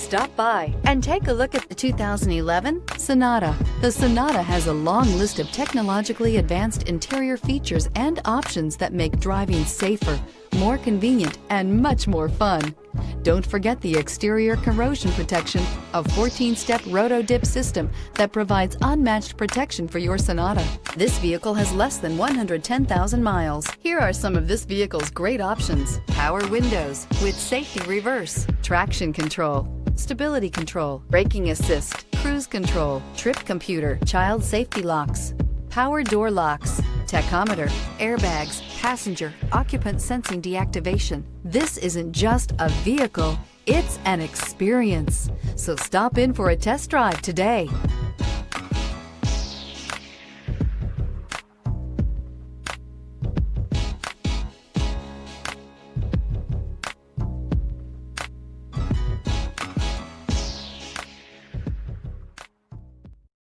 Stop by and take a look at the 2011 Sonata. The Sonata has a long list of technologically advanced interior features and options that make driving safer, more convenient, and much more fun. Don't forget the exterior corrosion protection, a 14-step roto-dip system that provides unmatched protection for your Sonata. This vehicle has less than 110,000 miles. Here are some of this vehicle's great options: power windows with safety reverse, traction control, stability control, braking assist, cruise control, trip computer, child safety locks, power door locks, tachometer, airbags, passenger, occupant sensing deactivation. This isn't just a vehicle, it's an experience. So stop in for a test drive today.